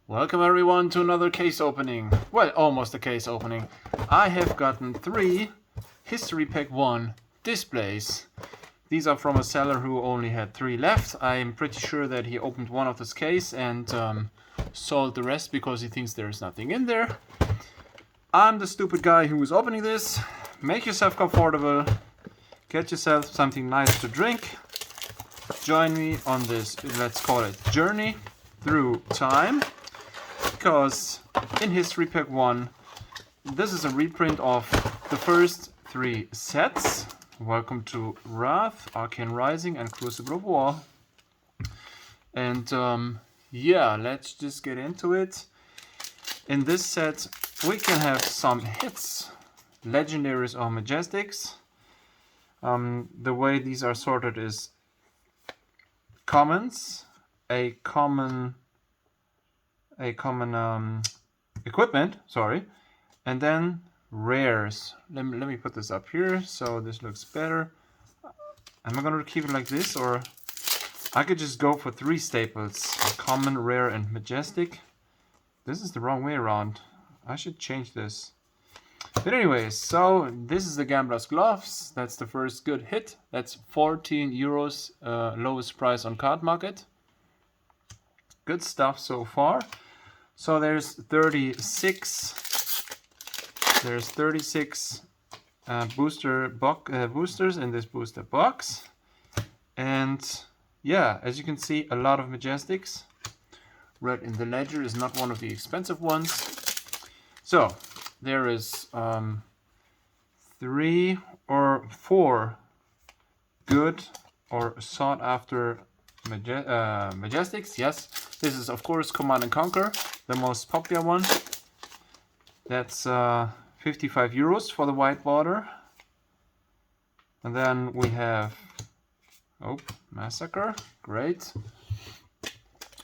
Welcome everyone to another case opening. Well, almost a case opening. I have gotten 3 History Pack 1 displays. These are from a seller who only had 3 left. I'm pretty sure that he opened one of this case and sold the rest because he thinks there's nothing in there. I'm the stupid guy who is opening this. Make yourself comfortable. Get yourself something nice to drink. Join me on this, let's call it, journey through time. Because in History Pack 1, this is a reprint of the first 3 sets. Welcome to Wrath, Arcane Rising, and Crucible of War. And yeah, let's just get into it. In this set, we can have some hits, legendaries or majestics. The way these are sorted is commons, a common equipment, sorry, and then rares. Let me put this up here so this looks better. Am I gonna keep it like this, or I could just go for 3 staples: common, rare, and majestic. This is the wrong way around. I should change this. But anyways, so this is the Gambler's Gloves. That's the first good hit. That's 14 euros, lowest price on card market. Good stuff so far. So there's 36 boosters in this booster box. And yeah, as you can see, a lot of majestics. Red in the ledger is not one of the expensive ones. So there is 3 or 4 good or sought after majestics. Yes, this is of course Command and Conquer, the most popular one. That's 55 euros for the white border. And then we have Massacre, great.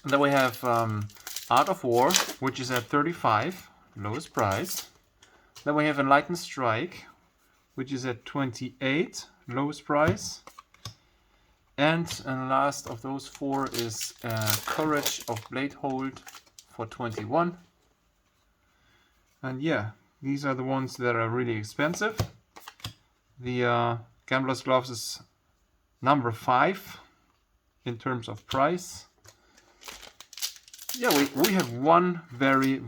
And then we have Art of War, which is at 35, lowest price. Then we have Enlightened Strike, which is at 28, lowest price. And the last of those 4 is Courage of Bladehold for 21. And yeah, these are the ones that are really expensive. The Gambler's Gloves is number 5 in terms of price. Yeah, we have one very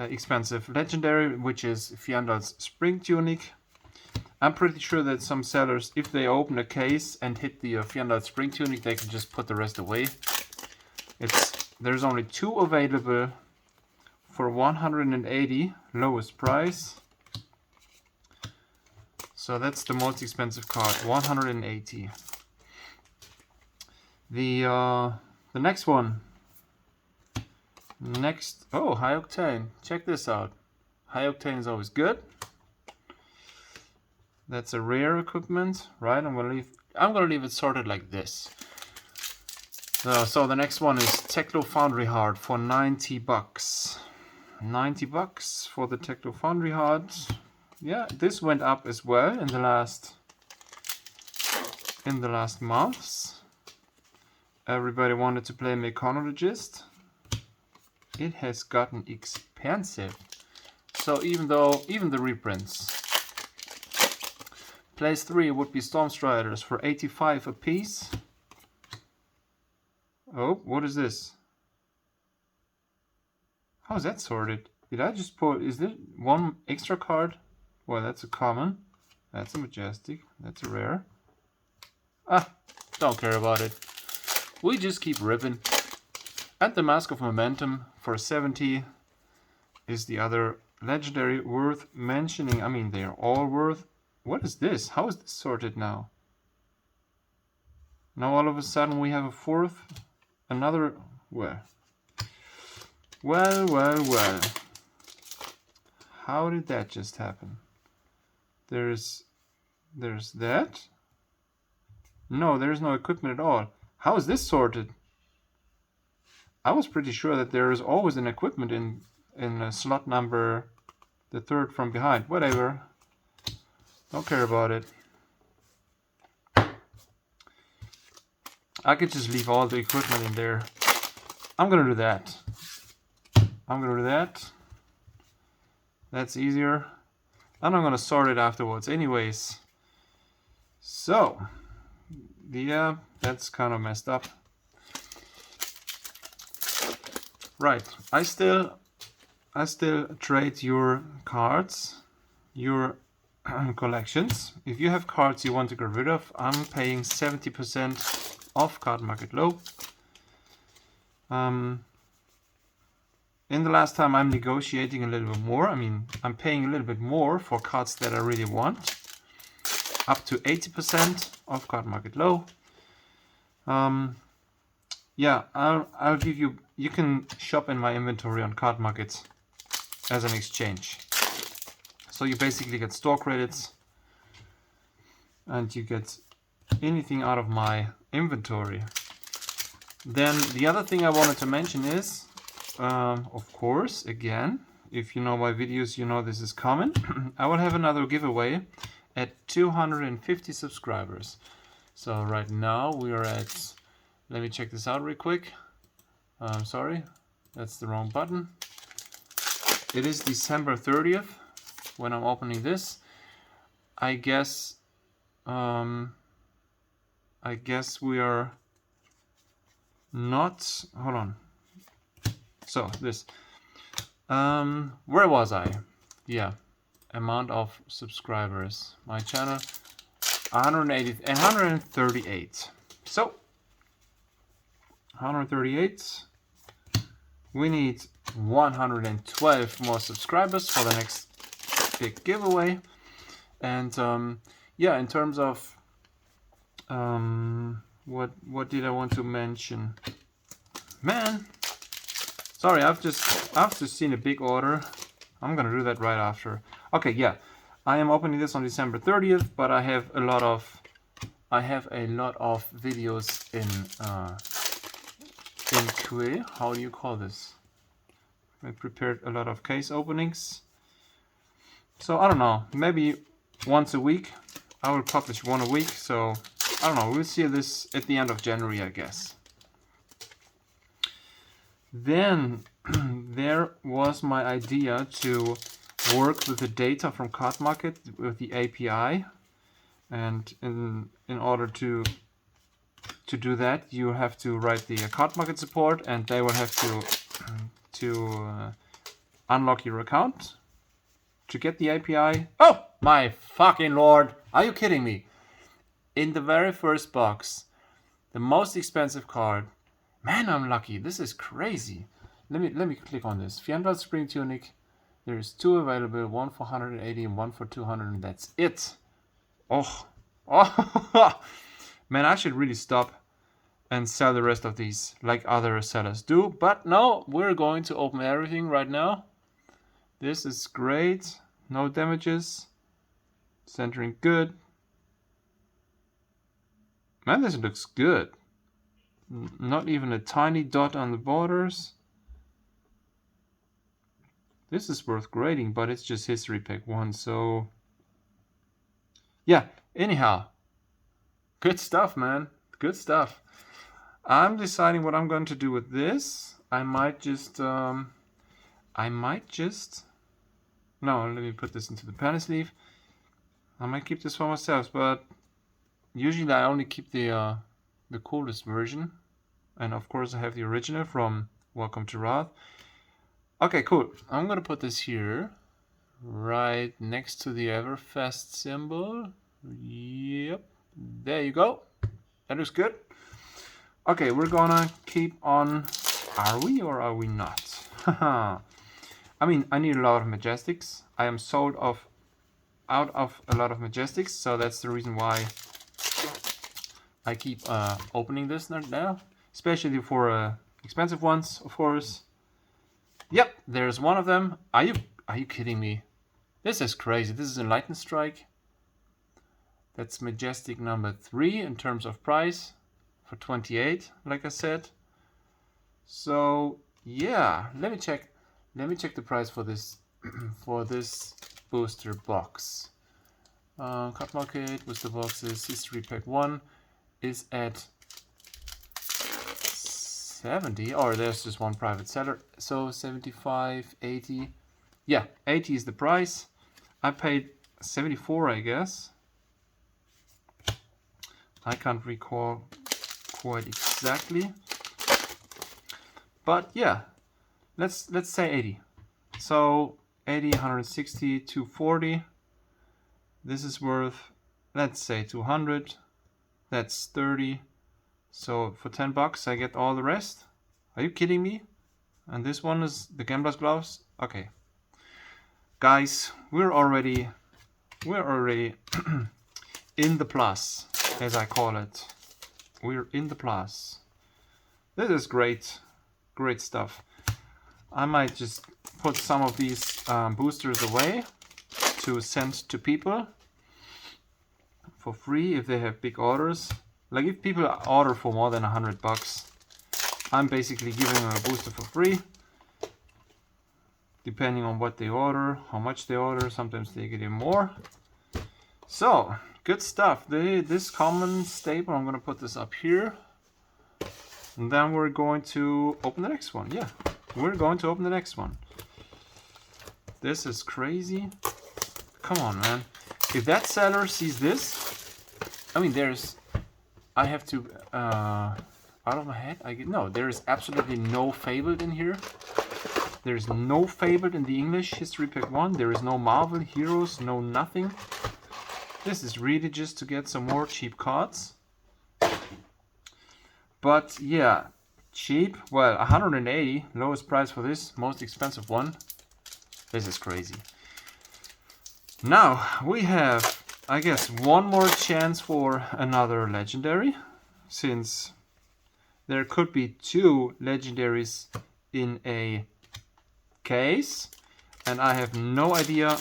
expensive legendary, which is fyendals Spring Tunic. I'm pretty sure that some sellers, if they open a case and hit the fyendals Spring Tunic, they can just put the rest away. There's only 2 available for 180, lowest price. So that's the most expensive card, 180. The next one. Oh, High Octane. Check this out. High Octane is always good. That's a rare equipment, right? I'm gonna leave it sorted like this. So the next one is Techno Foundry Heart for 90 bucks. 90 bucks for the Techno Foundry Heart. Yeah, this went up as well in the last months. Everybody wanted to play Mechanologist. It has gotten expensive. So even the reprints. Place 3 would be Stormstriders for 85 a piece. Oh, what is this? How is that sorted? Did I just pull? Is there one extra card? Well, that's a common. That's a majestic. That's a rare. Ah, don't care about it. We just keep ripping. And the Mask of Momentum for 70 is the other legendary worth mentioning. I mean, they are all worth. What is this? How is this sorted now? Now all of a sudden we have a 4th, another. Well. How did that just happen? There's that. No, there's no equipment at all. How is this sorted? I was pretty sure that there is always an equipment in slot number, the 3rd from behind. Whatever. Don't care about it. I could just leave all the equipment in there. I'm gonna do that. I'm gonna do that. That's easier. And I'm gonna sort it afterwards anyways. So, yeah, that's kind of messed up. Right, I still trade your cards, your collections. If you have cards you want to get rid of, I'm paying 70% off Card Market Low. In the last time I'm negotiating a little bit more. I mean, I'm paying a little bit more for cards that I really want. Up to 80% off Card Market Low. Yeah, I'll give you, you can shop in my inventory on Card Market as an exchange. So you basically get store credits and you get anything out of my inventory. Then the other thing I wanted to mention is, of course, again, if you know my videos, you know this is common. I will have another giveaway at 250 subscribers. So right now we are at, let me check this out real quick. Sorry, that's the wrong button. It is December 30th when I'm opening this. I guess we are not, hold on. So this, where was I? Yeah, amount of subscribers. My channel, 138. So 138. We need 112 more subscribers for the next big giveaway. And yeah, in terms of what did I want to mention? Man, sorry, I've just seen a big order. I'm gonna do that right after. Okay, yeah, I am opening this on December 30th, but I have a lot of videos in queue. How do you call this? I prepared a lot of case openings. So I don't know, maybe once a week. I will publish one a week. So I don't know, we'll see this at the end of January, I guess. Then there was my idea to work with the data from Card Market with the API, and in order to do that, you have to write the Card Market support, and they will have to unlock your account to get the API. Oh my fucking lord! Are you kidding me? In the very first box, the most expensive card. Man, I'm lucky. This is crazy. Let me click on this. fyendals Spring Tunic. There's 2 available, one for 180 and one for 200, and that's it. Oh, man, I should really stop and sell the rest of these like other sellers do. But no, we're going to open everything right now. This is great. No damages. Centering good. Man, this looks good. Not even a tiny dot on the borders. This is worth grading, but it's just history pack 1, so yeah, anyhow, good stuff, man, good stuff. I'm deciding what I'm going to do with this. I might just no, let me put this into the penny sleeve. I might keep this for myself, but usually I only keep the coolest version. And of course I have the original from Welcome to Wrath. Okay, cool. I'm gonna put this here, right next to the Everfest symbol. Yep, there you go. That looks good. Okay, we're gonna keep on. Are we or are we not? I mean, I need a lot of Majestics. I am sold out of a lot of Majestics, so that's the reason why I keep opening this now, especially for expensive ones, of course. Yep, there's one of them. Are you kidding me? This is crazy. This is Enlightened Strike. That's Majestic number 3 in terms of price for 28, like I said. So yeah, let me check the price for this for this booster box. Card Market with the boxes, History Pack 1 is at 70, or there's just one private seller, so 75, 80. Yeah, 80 is the price. I paid 74, I guess. I can't recall quite exactly, but yeah, let's say 80. So 80, 160, 240. This is worth, let's say 200. That's 30. So for 10 bucks I get all the rest. Are you kidding me? And this one is the gambler's gloves. Okay, guys, we're already in the plus, as I call it. We're in the plus. This is great stuff. I might just put some of these boosters away to send to people for free if they have big orders. Like if people order for more than 100 bucks, I'm basically giving them a booster for free. Depending on what they order, how much they order, sometimes they get even more. So, good stuff. This common staple, I'm gonna put this up here. And then we're going to open the next one. Yeah, we're going to open the next one. This is crazy. Come on, man. If that seller sees this, I mean, I have to, out of my head, no, there is absolutely no Fabled in here. There is no Fabled in the English History Pack 1. There is no Marvel Heroes, no nothing. This is really just to get some more cheap cards. But yeah, cheap. Well, 180, lowest price for this, most expensive one. This is crazy. Now we have, I guess, one more chance for another legendary, since there could be 2 legendaries in a case, and I have no idea.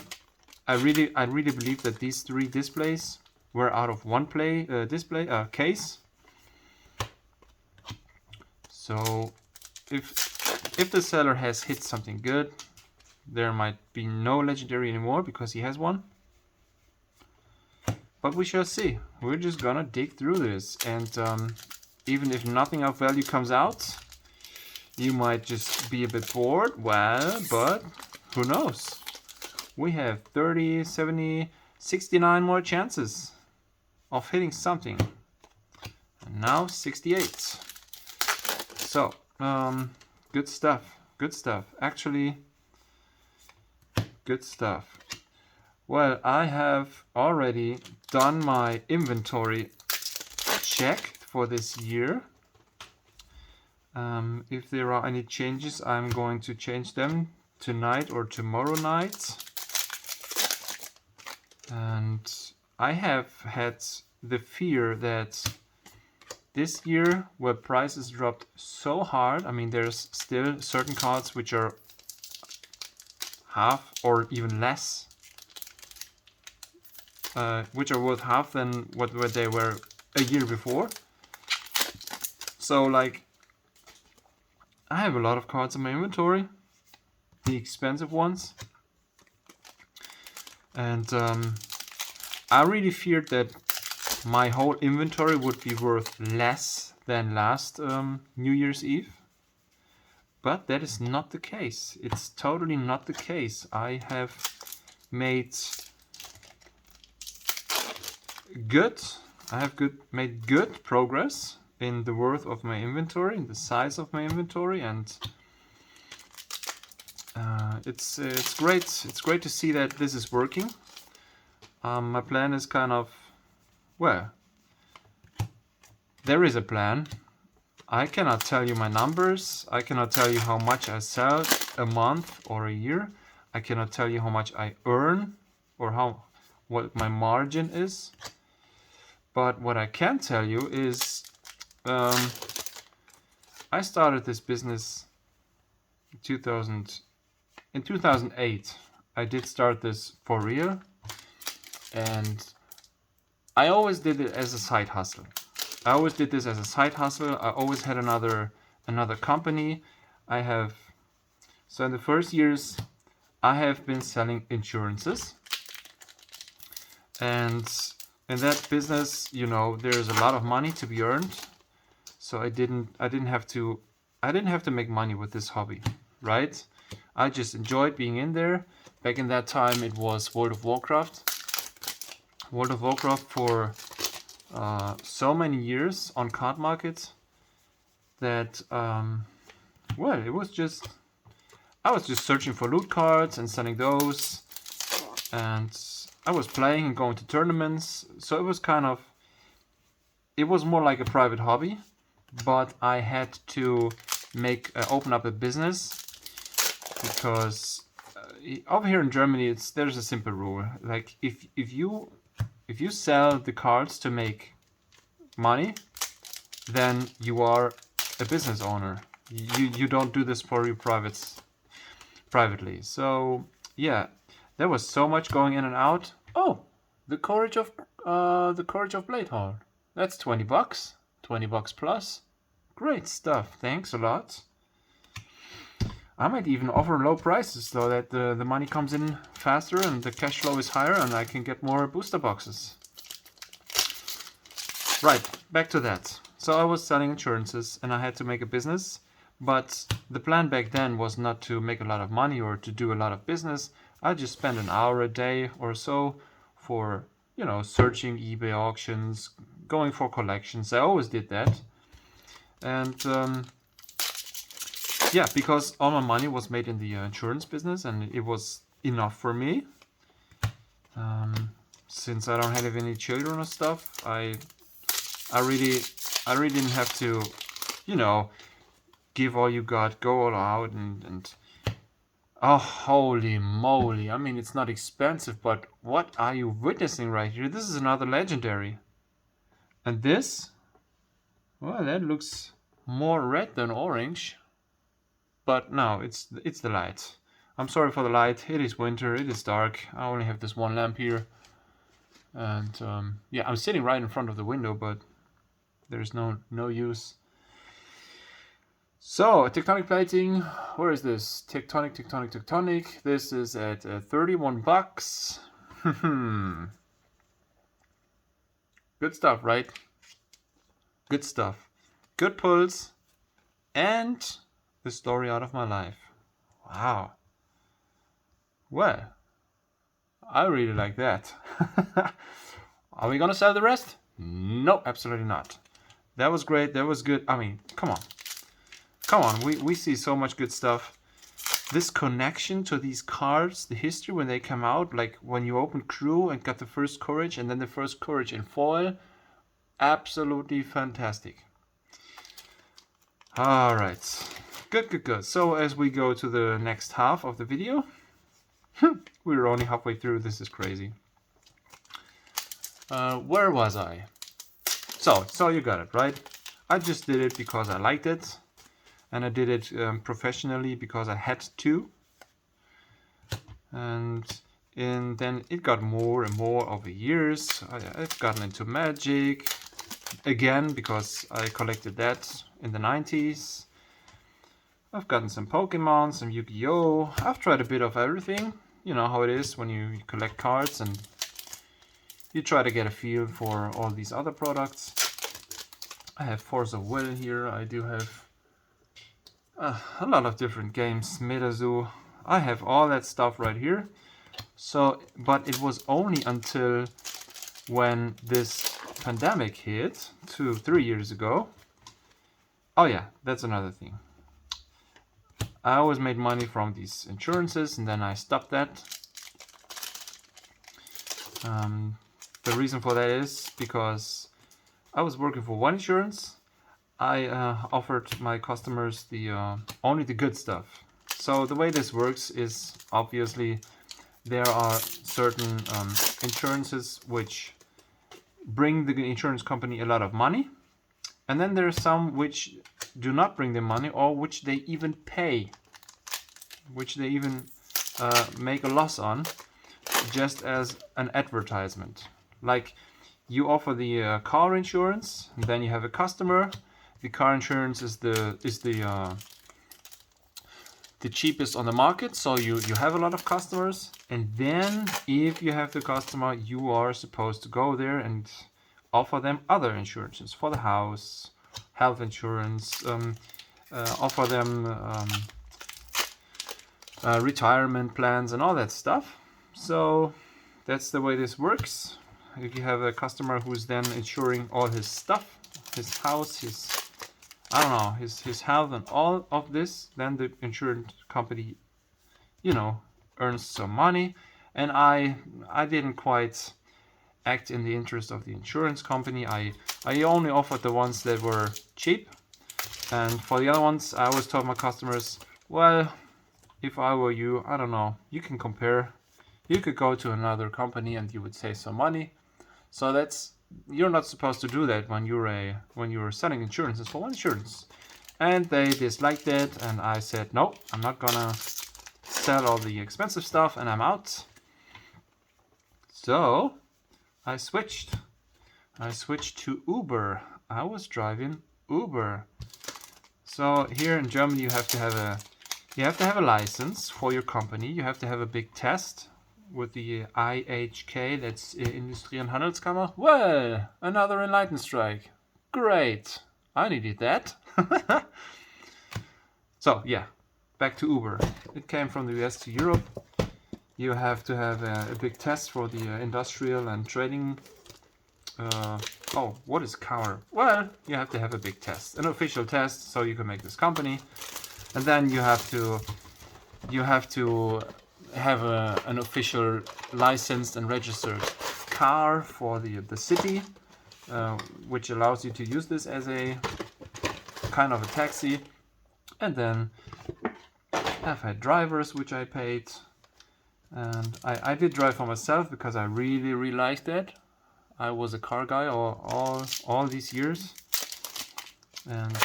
I really believe that these 3 displays were out of one case. So if the seller has hit something good, there might be no legendary anymore because he has one. But we shall see. We're just gonna dig through this, and even if nothing of value comes out, you might just be a bit bored. Well, but who knows? We have 30, 70, 69 more chances of hitting something. And now 68. So, good stuff. Good stuff. Actually, good stuff. Well, I have already done my inventory check for this year. If there are any changes, I'm going to change them tonight or tomorrow night. And I have had the fear that this year, where prices dropped so hard, I mean, there's still certain cards which are half or even less, which are worth half than what they were a year before. So, like, I have a lot of cards in my inventory, the expensive ones, and I really feared that my whole inventory would be worth less than last New Year's Eve. But that is not the case. It's totally not the case. I have made made good progress in the worth of my inventory, in the size of my inventory, and it's great. It's great to see that this is working. My plan is kind of, well, there is a plan. I cannot tell you my numbers. I cannot tell you how much I sell a month or a year. I cannot tell you how much I earn or what my margin is. But what I can tell you is I started this business in 2008. I did start this for real, and I always did it as a side hustle. I always did this as a side hustle. I always had another company. So in the first years, I have been selling insurances, and in that business, you know, there's a lot of money to be earned. So I didn't have to I didn't have to make money with this hobby, right? I just enjoyed being in there. Back in that time, it was World of Warcraft. World of Warcraft for so many years on card markets that, well, it was just, I was just searching for loot cards and selling those, and I was playing and going to tournaments, so it was kind of, it was more like a private hobby, but I had to open up a business because over here in Germany, there's a simple rule. Like if you sell the cards to make money, then you are a business owner. You don't do this for your privately. So yeah, there was so much going in and out. Oh, the Courage of Bladehall. That's $20. $20 plus. Great stuff. Thanks a lot. I might even offer low prices so that the money comes in faster and the cash flow is higher and I can get more booster boxes. Right, back to that. So I was selling insurances and I had to make a business, but the plan back then was not to make a lot of money or to do a lot of business. I just spent an hour a day or so for, you know, searching eBay auctions, going for collections. I always did that. And yeah, because all my money was made in the insurance business and it was enough for me. Since I don't have any children or stuff, I really didn't have to, you know, give all you got, go all out, and oh, holy moly. I mean, it's not expensive, but what are you witnessing right here? This is another legendary. And this, well, that looks more red than orange. But no, it's the light. I'm sorry for the light. It is winter, it is dark. I only have this one lamp here. And yeah, I'm sitting right in front of the window, but there's no use. So, tectonic plating, where is this? Tectonic. This is at $31. Good stuff, right? Good stuff. Good pulls. And the story out of my life. Wow. Well, I really like that. Are we gonna sell the rest? No, absolutely not. That was great. That was good. I mean, come on. Come on. We see so much good stuff. This connection to these cards, the history when they come out, like when you opened Crew and got the first Courage and then the first Courage in foil, absolutely fantastic. All right. Good. So as we go to the next half of the video, we're only halfway through. This is crazy. Where was I? So you got it, right? I just did it because I liked it. And I did it professionally because I had to. And then it got more and more over years. I've gotten into Magic again because I collected that in the 90s. I've gotten some Pokemon, some Yu-Gi-Oh! I've tried a bit of everything. You know how it is when you collect cards and you try to get a feel for all these other products. I have Force of Will here. I do have a lot of different games. Metazoo. I have all that stuff right here. So, but it was only until when this pandemic hit 3 years ago. Oh yeah, that's another thing. I always made money from these insurances and then I stopped that. The reason for that is because I was working for one insurance. I offered my customers only the good stuff. So the way this works is obviously there are certain insurances which bring the insurance company a lot of money. And then there are some which do not bring them money or which they even pay, which they even make a loss on, just as an advertisement. Like you offer the car insurance, and then you have a customer. The car insurance is the cheapest on the market, so you have a lot of customers. And then if you have the customer, you are supposed to go there and offer them other insurances for the house, health insurance, offer them retirement plans and all that stuff. So that's the way this works. If you have a customer who's then insuring all his stuff, his house, his, I don't know, his health and all of this, then the insurance company, you know, earns some money. And I didn't quite act in the interest of the insurance company. I only offered the ones that were cheap. And for the other ones, I always told my customers, well, if I were you, I don't know, you can compare. You could go to another company and you would save some money. So that's, you're not supposed to do that when you're selling insurances for one insurance. And they disliked it, and I said, no, I'm not gonna sell all the expensive stuff, and I'm out. So I switched to Uber. I was driving Uber. So here in Germany you have to have a license for your company. You have to have a big test with the IHK, that's Industrie- und Handelskammer. Well, another enlightened strike. Great. I needed that. So yeah, back to Uber. It came from the US to Europe. You have to have a big test for the industrial and trading. Oh, what is car? Well, you have to have a big test, an official test, so you can make this company. And then you have to have an official licensed and registered car for the city, which allows you to use this as a kind of a taxi. And then I've had drivers which I paid, and I did drive for myself because I really liked it. I was a car guy all these years, and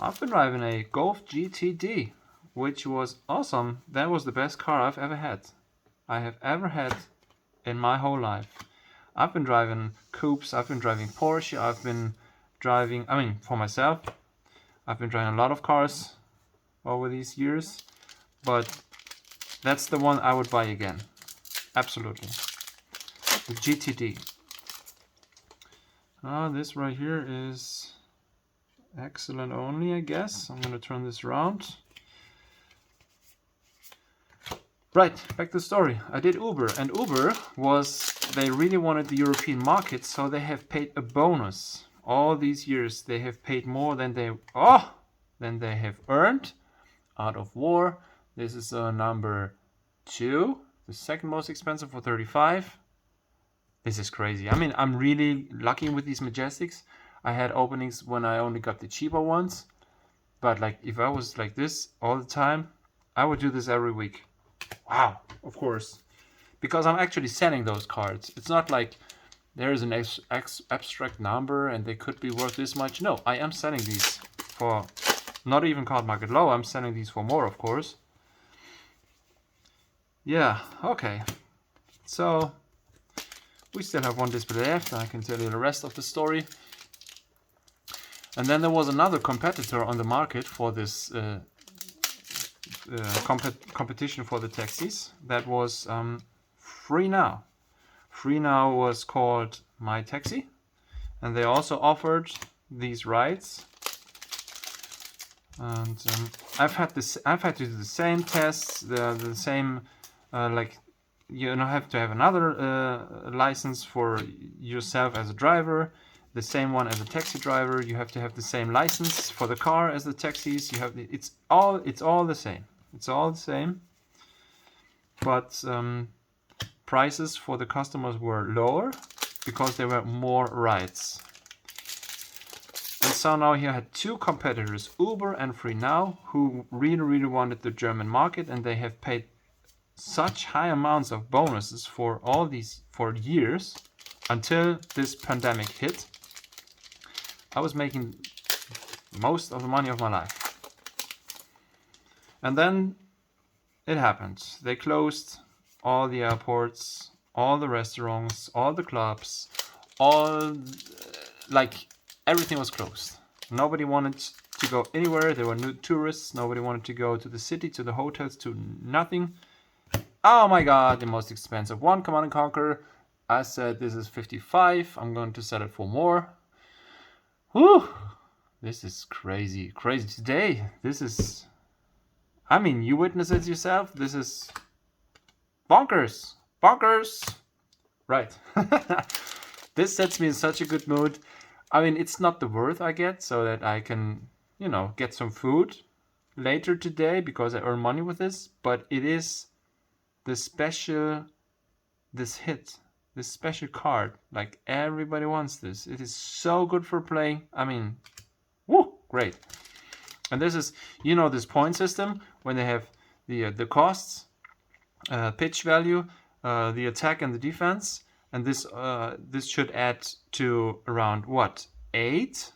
I've been driving a Golf GTD, which was awesome. That was the best car I've ever had. I have ever had in my whole life. I've been driving coupes, I've been driving Porsche, I've been driving, I mean, for myself, I've been driving a lot of cars over these years, but that's the one I would buy again. Absolutely. The GTD. This right here is excellent only, I guess. I'm going to turn this around. Right, back to the story. I did Uber, and Uber was, they really wanted the European market, so they have paid a bonus. All these years they have paid more than they have earned out of war. This is number 2, the second most expensive for 35. This is crazy. I mean, I'm really lucky with these Majestics. I had openings when I only got the cheaper ones, but like if I was like this all the time, I would do this every week. Wow, of course, because I'm actually selling those cards. It's not like there is an abstract number and they could be worth this much. No, I am selling these for not even card market low. I'm selling these for more, of course. Yeah, okay. So we still have one display left. I can tell you the rest of the story. And then there was another competitor on the market for this competition for the taxis. That was FreeNow. FreeNow was called My Taxi, and they also offered these rides. And I've had to do the same tests, the same like you have to have another license for yourself as a driver, the same one as a taxi driver. You have to have the same license for the car as the taxis. You have it's all the same. It's all the same. But prices for the customers were lower because there were more rides. And so now here I had two competitors, Uber and FreeNow, who really wanted the German market, and they have paid such high amounts of bonuses for years until this pandemic hit. I was making most of the money of my life. And then it happened. They closed all the airports, all the restaurants, all the clubs, everything was closed. Nobody wanted to go anywhere. There were no tourists. Nobody wanted to go to the city, to the hotels, to nothing. Oh my god, the most expensive one, Command & Conquer. I said this is 55. I'm going to sell it for more. Whew. This is crazy. Crazy today. This is... I mean, you witness it yourself. This is... bonkers. Bonkers. Right. This sets me in such a good mood. I mean, it's not the worth I get so that I can, you know, get some food later today because I earn money with this. But it is the special... this hit. This special card. Like, everybody wants this. It is so good for playing. I mean... woo, great. And this is, you know, this point system when they have the costs, pitch value, the attack and the defense, and this should add to around what, 8?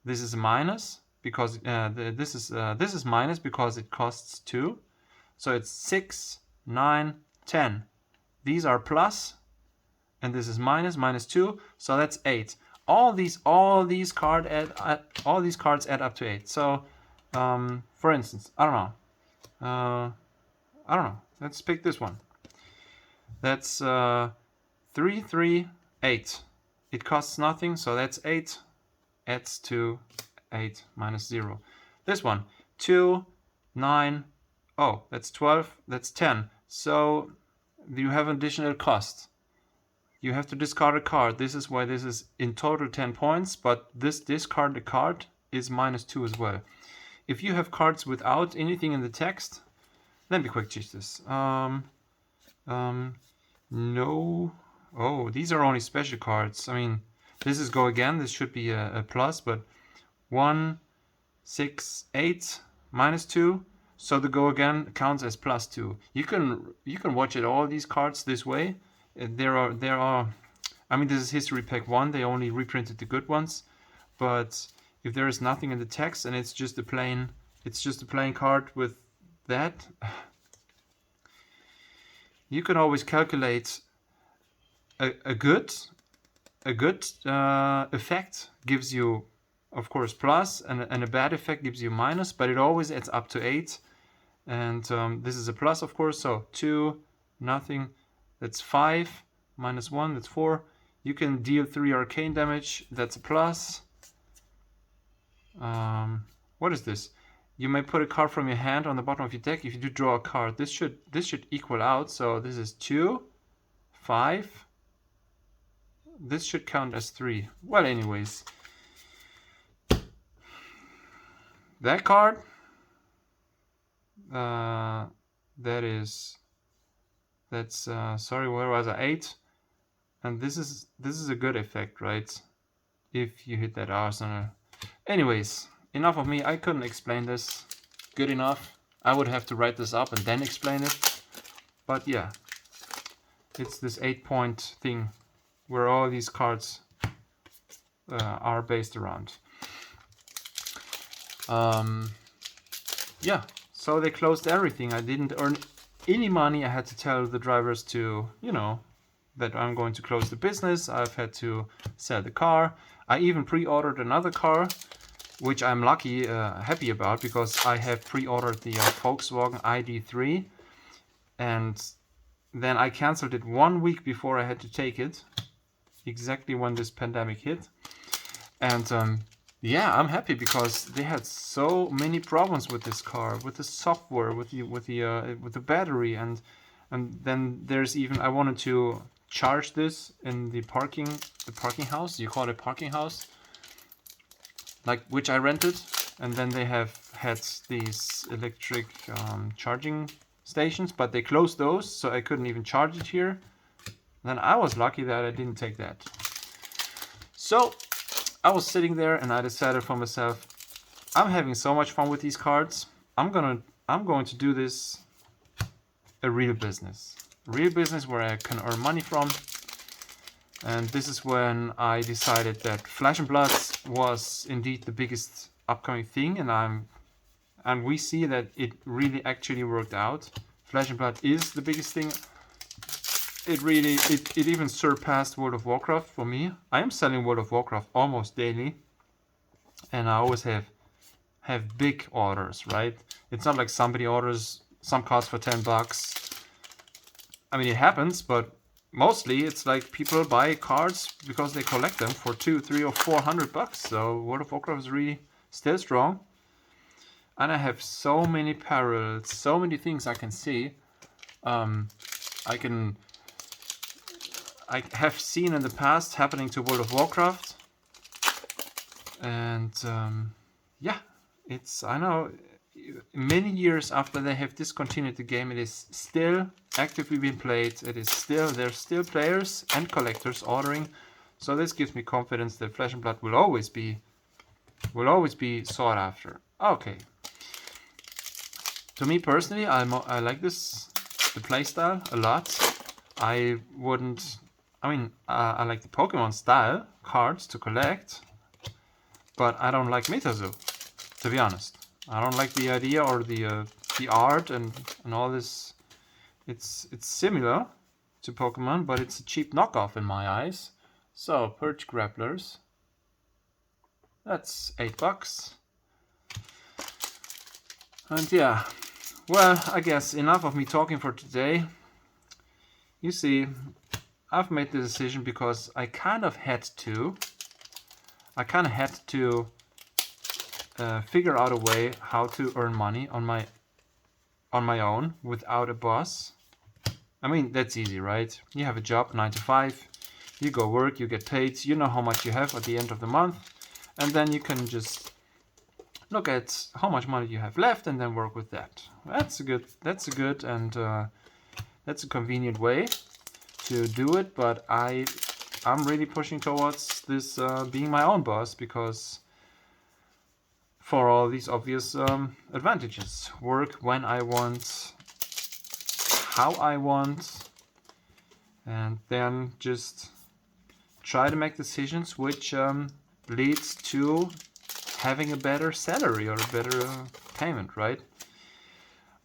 This is minus because this is minus because it costs 2, so it's 6, 9, 10. These are plus, and this is minus 2, so that's 8. All these cards add up to 8. So, for instance, I don't know. Let's pick this one. That's 3, 3, 8. It costs nothing, so that's 8. Adds to 8 minus 0. This one, 2, 9. Oh, that's 12. That's 10. So you have additional cost. You have to discard a card. This is why this is in total 10 points, but this discard the card is minus 2 as well. If you have cards without anything in the text, let me quick check this. No. Oh, these are only special cards. I mean, this is go again. This should be a plus, but 1, 6, 8, minus 2. So the go again counts as plus 2. You can watch it all these cards this way. There are. I mean, this is history pack 1. They only reprinted the good ones, but if there is nothing in the text and it's just a plain card with that, you can always calculate a good effect gives you, of course, plus, and a bad effect gives you minus, but it always adds up to 8. And this is a plus, of course. So 2, nothing. That's 5, minus 1, that's 4. You can deal 3 arcane damage, that's a plus. What is this? You may put a card from your hand on the bottom of your deck. If you do draw a card, this should equal out. So this is 2, 5. This should count as 3. Well, anyways. That card, sorry, where was I? 8, and this is a good effect, right? If you hit that arsenal. Anyways, enough of me. I couldn't explain this good enough. I would have to write this up and then explain it. But yeah, it's this 8-point thing where all these cards are based around. Yeah, so they closed everything. I didn't earn any money. I had to tell the drivers to, you know, that I'm going to close the business. I've had to sell the car. I even pre-ordered another car, which I'm happy about, because I have pre-ordered the Volkswagen ID3, and then I canceled it 1 week before I had to take it, exactly when this pandemic hit. And yeah, I'm happy because they had so many problems with this car, with the software, with the battery, and then there's even, I wanted to charge this in the parking house. You call it parking house, like, which I rented, and then they have had these electric charging stations, but they closed those, so I couldn't even charge it here. Then I was lucky that I didn't take that. So I was sitting there and I decided for myself, I'm having so much fun with these cards. I'm going to do this a real business where I can earn money from. And this is when I decided that Flesh and Blood was indeed the biggest upcoming thing, and we see that it really actually worked out. Flesh and Blood is the biggest thing. It even surpassed World of Warcraft for me. I am selling World of Warcraft almost daily, and I always have big orders, right? It's not like somebody orders some cards for $10. I mean, it happens, but mostly it's like people buy cards because they collect them for $200, $300, or $400. So World of Warcraft is really still strong. And I have so many parallels, so many things I can see. I have seen in the past happening to World of Warcraft. And yeah, I know many years after they have discontinued the game, it is still actively being played. There's still players and collectors ordering. So this gives me confidence that Flesh and Blood will always be sought after. Okay. To me personally, I like the playstyle a lot. I like the Pokemon style cards to collect, but I don't like MetaZoo, to be honest. I don't like the idea or the art and all this. It's similar to Pokemon, but it's a cheap knockoff in my eyes. So Perch Grapplers. That's $8. And yeah, well, I guess enough of me talking for today. You see, I've made the decision because I kind of had to figure out a way how to earn money on my own without a boss. I mean, that's easy, right? You have a job, 9 to 5. You go work, you get paid. You know how much you have at the end of the month, and then you can just look at how much money you have left and then work with that. That's a good and that's a convenient way to do it. But I'm really pushing towards this being my own boss, because for all these obvious advantages. Work when I want, how I want, and then just try to make decisions which leads to having a better salary or a better payment, right?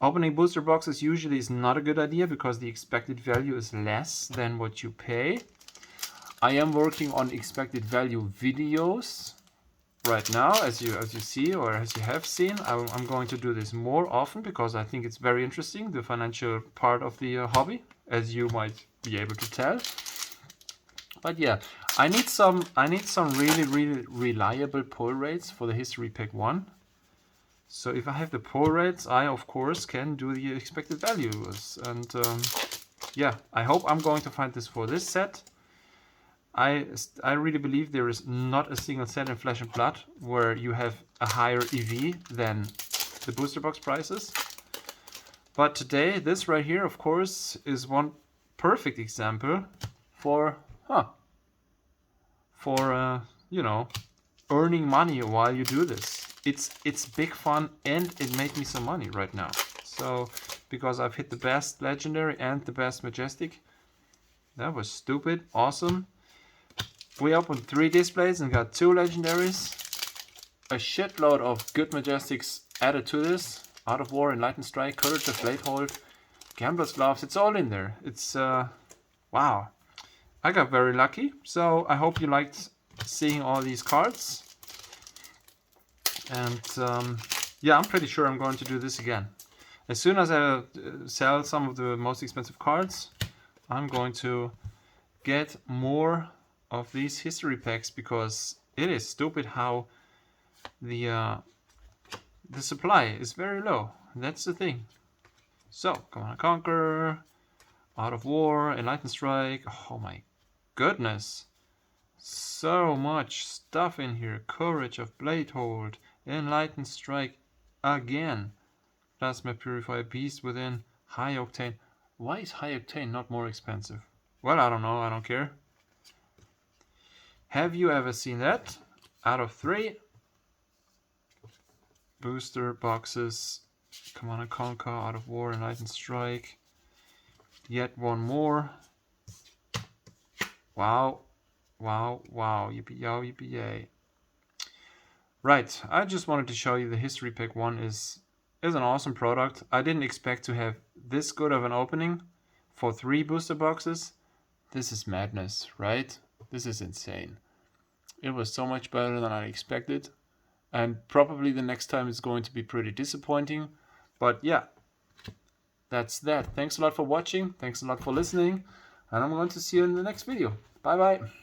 Opening booster boxes usually is not a good idea because the expected value is less than what you pay. I am working on expected value videos right now, as you see, or as you have seen. I'm going to do this more often because I think it's very interesting, the financial part of the hobby, as you might be able to tell. But yeah, I need some really reliable pull rates for the History Pack 1. So if I have the pull rates, I of course can do the expected values. And yeah, I hope I'm going to find this for this set. I really believe there is not a single set in Flesh and Blood where you have a higher EV than the booster box prices. But today, this right here, of course, is one perfect example for you know, earning money while you do this. It's big fun, and it made me some money right now. So because I've hit the best legendary and the best majestic. That was stupid. Awesome. We opened 3 displays and got 2 legendaries. A shitload of good majestics added to this. Art of War, Enlightened Strike, Courage of Bladehold, Gambler's Gloves. It's all in there. It's wow. I got very lucky. So I hope you liked seeing all these cards. And yeah, I'm pretty sure I'm going to do this again. As soon as I sell some of the most expensive cards, I'm going to get more of these history packs, because it is stupid how the supply is very low. That's the thing. So, Command & Conquer, Art of War, Enlightened Strike. Oh my goodness. So much stuff in here. Courage of Bladehold, Enlightened Strike again. Plasma Purifier Beast within, High Octane. Why is High Octane not more expensive? Well, I don't know. I don't care. Have you ever seen that? Out of 3 booster boxes. Command & Conquer, Art of War, Enlightened Strike. Yet one more. Wow. Wow, wow. Yippee-yow, yippee-yay. Right, I just wanted to show you the History Pack 1 is an awesome product. I didn't expect to have this good of an opening for 3 booster boxes. This is madness, right? This is insane. It was so much better than I expected. And probably the next time is going to be pretty disappointing. But yeah, that's that. Thanks a lot for watching. Thanks a lot for listening. And I'm going to see you in the next video. Bye bye.